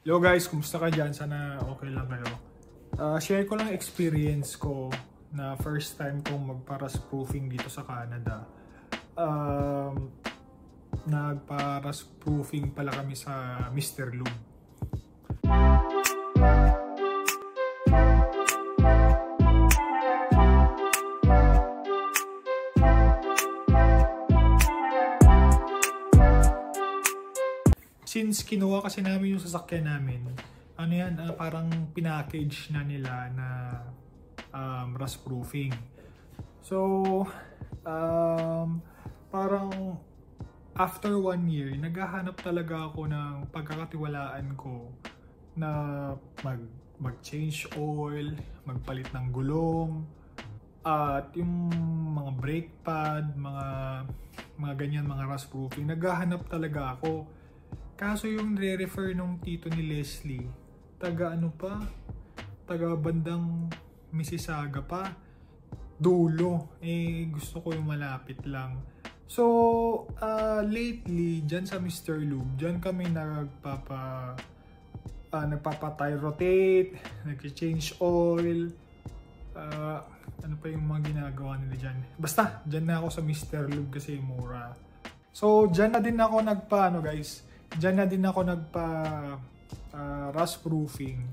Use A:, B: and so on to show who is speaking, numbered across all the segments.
A: Hello guys, kumusta ka dyan? Sana okay lang kayo. Share ko lang experience ko na first time kong magparas proofing dito sa Canada. Nagparas proofing pala kami sa Mr. Lube. Since kinuha kasi namin yung sasakyan namin, ano yan, parang pinackage na nila na rust proofing. So, parang after 1 year, naghahanap talaga ako ng pagkakatiwalaan ko na mag-change oil, magpalit ng gulong, at yung mga brake pad, mga ganyan, mga rust proofing. Naghahanap talaga ako. Kaso yung re-refer nung tito ni Leslie, taga bandang Mississauga pa, dulo, gusto ko yung malapit lang. So, lately, dyan sa Mr. Lube, dyan kami nagpapa-tire rotate, nag-change oil, ano pa yung mga ginagawa nila dyan. Basta, dyan na ako sa Mr. Lube kasi mura. So, dyan na din ako rust proofing.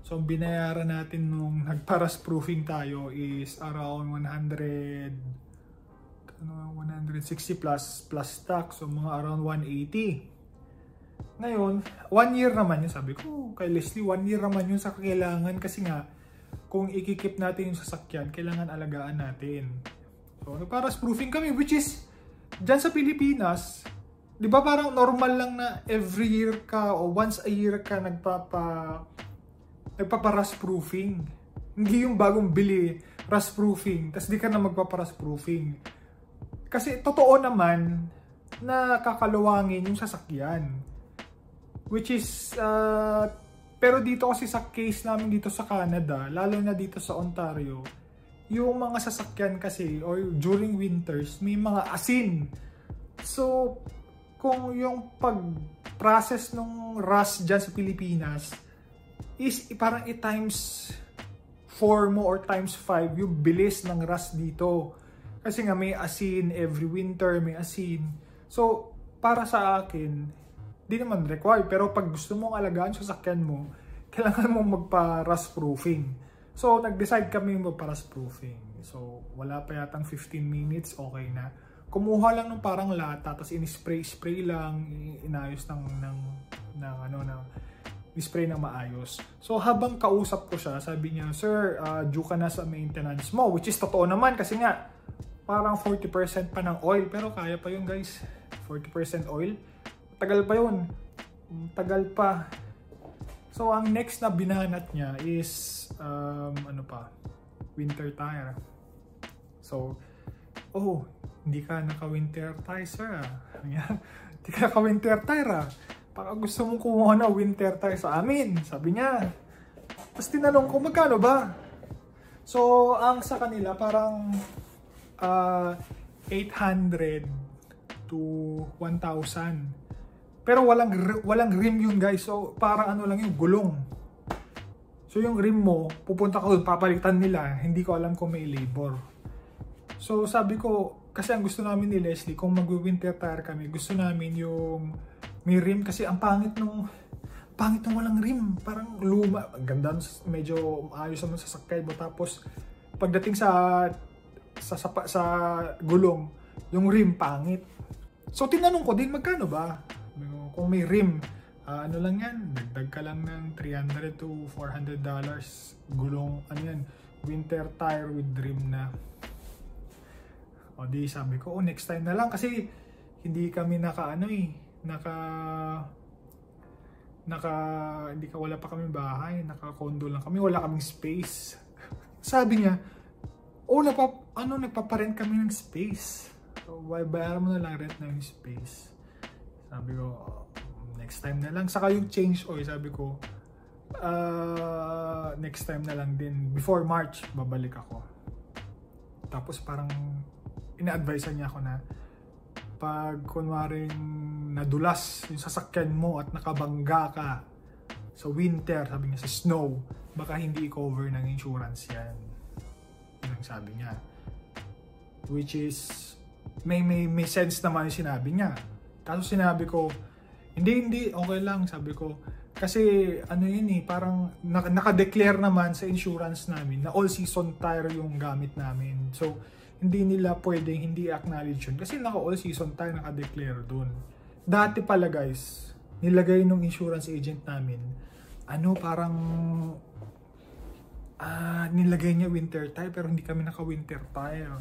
A: So, ang binayaran natin nung nagpa-rust proofing tayo is around 160 plus tax. So, mga around 180. Ngayon, 1 year naman yun. Sabi ko, kay Leslie, 1 year naman yun sa kailangan. Kasi nga, kung ikikip natin yung sasakyan, kailangan alagaan natin. So, nagpa-rust proofing kami, which is, dyan sa Pilipinas, di ba parang normal lang na every year ka o once a year ka nagpapa-rust proofing. Hindi yung bagong bili rust proofing, tas di ka na magpapa-rust proofing. Kasi totoo naman na kakaluwangin yung sasakyan. Which is, pero dito kasi sa case namin dito sa Canada, lalo na dito sa Ontario, yung mga sasakyan kasi, or during winters, may mga asin. So, kung yung pag-process ng rust dyan sa Pilipinas is parang times 4 mo or times 5 yung bilis ng rust dito. Kasi nga may asin, every winter may asin. So, para sa akin, di naman required. Pero pag gusto mong alagaan sa sasakyan mo, kailangan mong magpa-rust proofing. So, nag-decide kami magpa-rust proofing. So, wala pa yatang 15 minutes, okay na. Kumuha lang ng parang lata, tapos in-spray lang, inayos spray ng maayos. So habang kausap ko siya, sabi niya, "Sir, due ka na sa maintenance mo," which is totoo naman kasi nga parang 40% pa ng oil, pero kaya pa yun guys. 40% oil, tagal pa yun. Tagal pa. So ang next na binanat niya is winter tire. So, hindi ka naka-winter tire, sir. Hindi ka naka-winter tire, Baka gusto mong kumuha na winter tire sa amin, sabi niya. Tapos tinanong ko, magkano ba? So, ang sa kanila parang 800 to 1,000. Pero walang rim yun guys. So, parang lang yung gulong. So, yung rim mo, pupunta ka doon, papalitan nila. Hindi ko alam kung may labor. So, sabi ko, kasi ang gusto namin ni Leslie, kung mag-winter tire kami, gusto namin yung may rim. Kasi ang pangit nung walang rim. Parang luma. Ang ganda, medyo ayos naman sa sakay mo. Tapos, pagdating sa gulong, yung rim, pangit. So, tinanong ko din, magkano ba? Kung may rim, lang yan, dagdag ka lang ng $300 to $400. Gulong, winter tire with rim na. O di sabi ko, next time na lang kasi hindi kami wala pa kami bahay, naka-condo lang kami, wala kaming space. Sabi niya, nagpaparent kami ng space. So, bayaran mo na lang rent na yung space. Sabi ko, next time na lang. Saka yung change oil, sabi ko, next time na lang din. Before March, babalik ako. Tapos parang ina-advise niya ako na pag kunwaring nadulas yung sasakyan mo at nakabangga ka sa winter, sabi niya sa snow, baka hindi i-cover ng insurance yan. Yun ang sabi niya. Which is, may sense naman yung sinabi niya. Kaso sinabi ko, hindi, okay lang, sabi ko. Kasi ano yun parang naka-declare naman sa insurance namin na all season tire yung gamit namin. So, hindi nila pwedeng hindi acknowledge yun. Kasi naka all season tire, naka-declare dun. Dati pala guys, nilagay nung insurance agent namin, parang nilagay niya winter tire pero hindi kami naka-winter tire.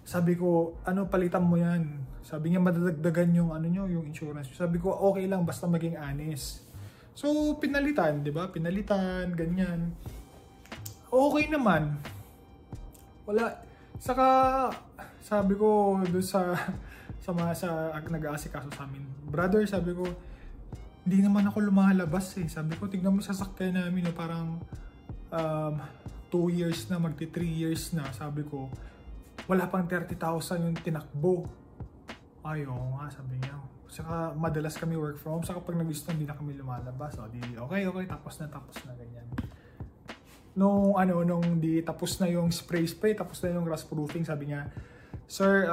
A: Sabi ko, palitan mo yan. Sabi niya, madadagdagan yung yung insurance. Sabi ko, okay lang, basta maging honest. So, pinalitan, di ba? Pinalitan, ganyan. Okay naman. Wala. Saka, sabi ko, doon sa nag-aasikaso sa amin, brother, sabi ko, hindi naman ako lumalabas eh. Sabi ko, tignan mo sa sasakyan namin, parang 2 years na, magti 3 years na. Sabi ko, wala pang 30,000 yung tinakbo. Ay, oo nga, sabi niya. Saka madalas kami work from home. Saka pag nag-gusto, hindi na kami lumalabas. O, di, okay, tapos na, ganyan. Nung di tapos na yung spray, tapos na yung rust proofing, sabi niya, sir,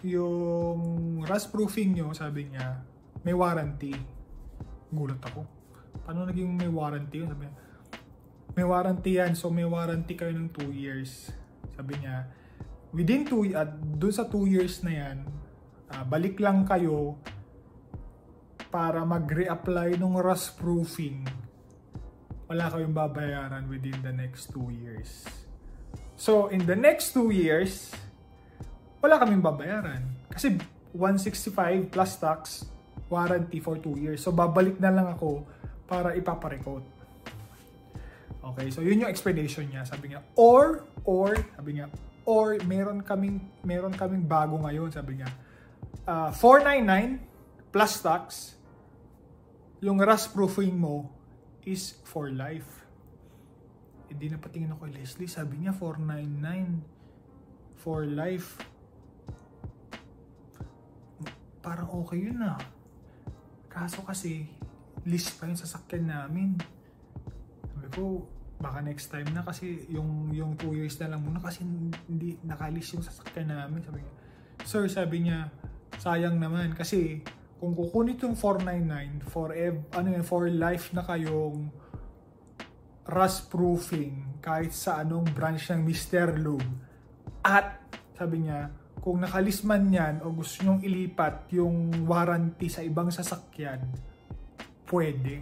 A: yung rust proofing nyo, sabi niya, may warranty. Gulat ako. Paano naging may warranty yun? Sabi niya, may warranty yan. So, may warranty kayo ng 2 years. Sabi niya, within 2 years, dun sa 2 years na yan, balik lang kayo para mag-reapply ng rust proofing. Wala kayong babayaran within the next 2 years. So, in the next 2 years, wala kaming babayaran. Kasi 165 plus tax, warranty for 2 years. So, babalik na lang ako para ipaparecoat. Okay, so yun yung explanation niya. Sabi niya, or meron kaming bago ngayon, sabi niya. 499 plus tax, yung rust proofing mo is for life. Hindi na patingin ako kay Leslie, sabi niya 499 for life. Parang okay yun na. Kaso kasi, list pa yung sasakyan namin. Sabi ko, baka next time na kasi yung 2 years na lang muna kasi hindi nakalist yung sasakyan namin. Sabi niya, sir, sabi niya, sayang naman kasi kung kukunin itong 499 for life na kayong rust proofing kahit sa anong branch ng Mr. Lube, at sabi niya, kung nakalist man yan o gusto nyong ilipat yung warranty sa ibang sasakyan, pwede.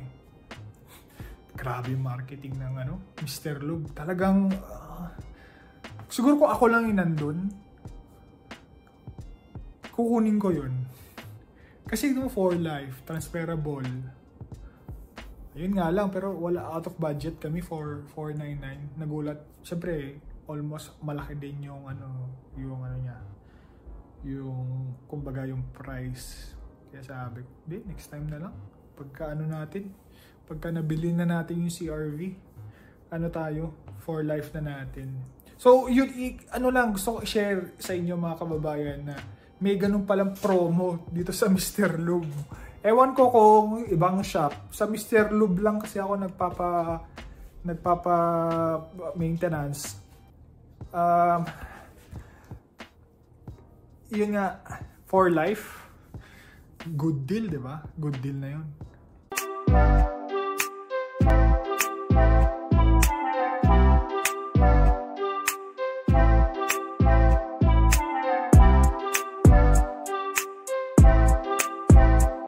A: Grabe yung marketing ng Mr. Lube. Talagang, siguro kung ako lang yung nandun, kukunin ko yun. Kasi yung for life, transferable. Ayun nga lang, pero wala, out of budget kami for 499. Nagulat. Siyempre, almost malaki din yung niya. Yung, kumbaga yung price. Kaya sabi ko, next time na lang. Pagka nabili na natin yung CRV, for life na natin. So, yun, gusto ko i-share sa inyo mga kababayan na may ganun palang promo dito sa Mr. Lube. Ewan ko kung ibang shop. Sa Mr. Lube lang kasi ako nagpapa maintenance. Yun nga, for life. Good deal, di ba? Good deal na yun.